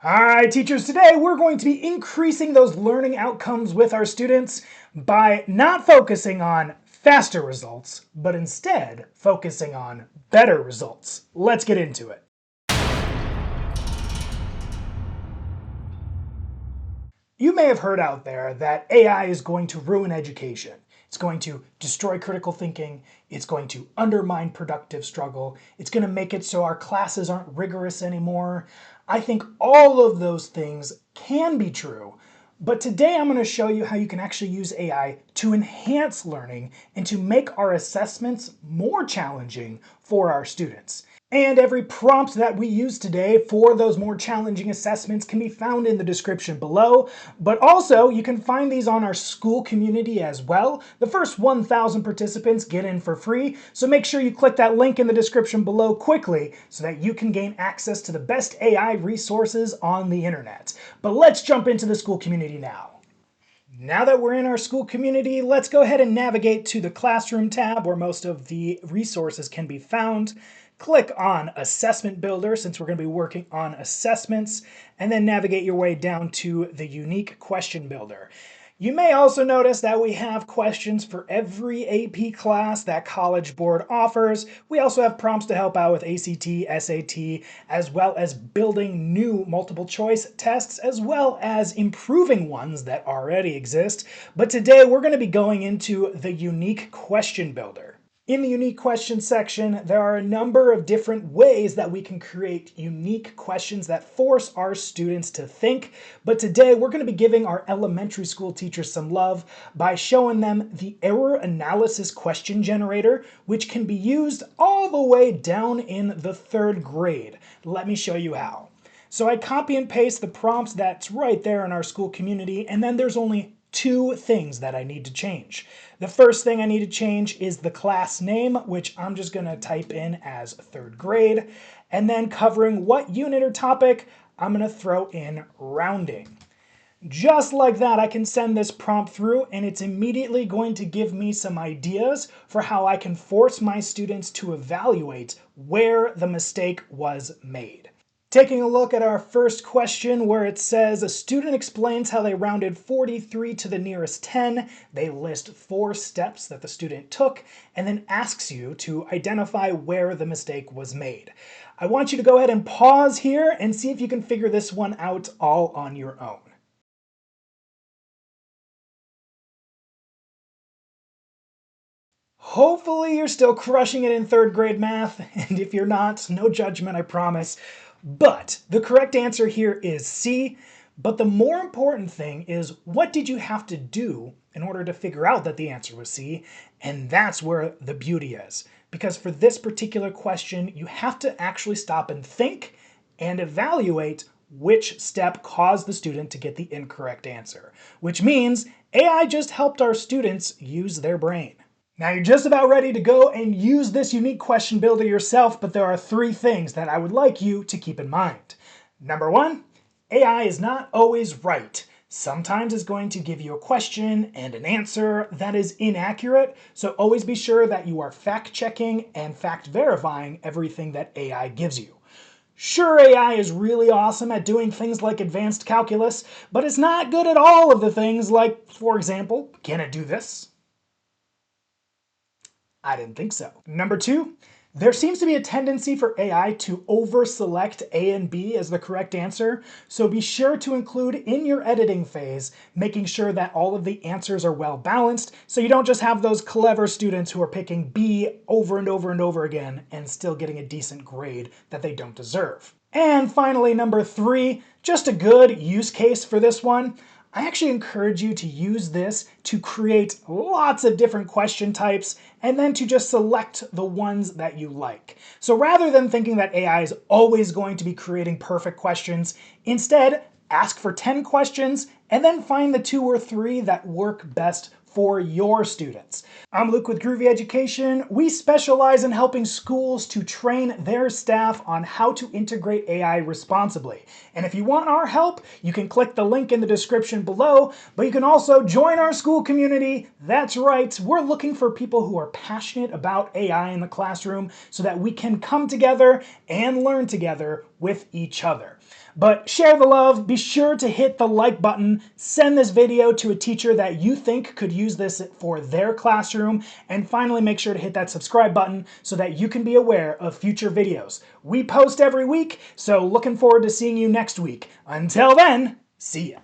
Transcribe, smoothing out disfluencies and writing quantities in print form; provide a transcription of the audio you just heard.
All right, teachers, today we're going to be increasing those learning outcomes with our students by not focusing on faster results, but instead focusing on better results. Let's get into it. You may have heard out there that AI is going to ruin education. It's going to destroy critical thinking. It's going to undermine productive struggle. It's going to make it so our classes aren't rigorous anymore. I think all of those things can be true, but today I'm going to show you how you can actually use AI to enhance learning and to make our assessments more challenging for our students. And every prompt that we use today for those more challenging assessments can be found in the description below, but also you can find these on our school community as well. The first 1,000 participants get in for free, so make sure you click that link in the description below quickly so that you can gain access to the best AI resources on the internet. But let's jump into the school community now. Now that we're in our school community, let's go ahead and navigate to the Classroom tab where most of the resources can be found. Click on Assessment Builder since we're going to be working on assessments, and then navigate your way down to the Unique Question Builder. You may also notice that we have questions for every AP class that College Board offers. We also have prompts to help out with ACT, SAT, as well as building new multiple choice tests, as well as improving ones that already exist. But today we're going to be going into the Unique Question Builder. In the unique question section, there are a number of different ways that we can create unique questions that force our students to think. But today we're going to be giving our elementary school teachers some love by showing them the error analysis question generator, which can be used all the way down in the 3rd grade. Let me show you how. So I copy and paste the prompts that's right there in our school community, and then there's only 2 things that I need to change. The first thing I need to change is the class name, which I'm just going to type in as 3rd grade. And then covering what unit or topic, I'm going to throw in rounding. Just like that, I can send this prompt through and it's immediately going to give me some ideas for how I can force my students to evaluate where the mistake was made. Taking a look at our first question where it says a student explains how they rounded 43 to the nearest 10. They list 4 steps that the student took and then asks you to identify where the mistake was made. I want you to go ahead and pause here and see if you can figure this one out all on your own. Hopefully you're still crushing it in 3rd grade math, and if you're not, no judgment, I promise. But the correct answer here is C. But the more important thing is, what did you have to do in order to figure out that the answer was C? And that's where the beauty is. Because for this particular question, you have to actually stop and think and evaluate which step caused the student to get the incorrect answer. Which means AI just helped our students use their brain. Now you're just about ready to go and use this unique question builder yourself, but there are 3 things that I would like you to keep in mind. Number 1, AI is not always right. Sometimes it's going to give you a question and an answer that is inaccurate, so always be sure that you are fact-checking and fact-verifying everything that AI gives you. Sure, AI is really awesome at doing things like advanced calculus, but it's not good at all of the things like, for example, can it do this? I didn't think so. Number 2, there seems to be a tendency for AI to over-select A and B as the correct answer, so be sure to include in your editing phase, making sure that all of the answers are well balanced, so you don't just have those clever students who are picking B over and over and over again and still getting a decent grade that they don't deserve. And finally, number 3, just a good use case for this one. I actually encourage you to use this to create lots of different question types and then to just select the ones that you like. So rather than thinking that AI is always going to be creating perfect questions, instead ask for 10 questions and then find the 2 or 3 that work best for your students. I'm Luke with Groovy Education. We specialize in helping schools to train their staff on how to integrate AI responsibly. And if you want our help, you can click the link in the description below, but you can also join our school community. That's right, we're looking for people who are passionate about AI in the classroom so that we can come together and learn together with each other. But share the love, be sure to hit the like button, send this video to a teacher that you think could use this for their classroom, and finally make sure to hit that subscribe button so that you can be aware of future videos. We post every week, so looking forward to seeing you next week. Until then, see ya.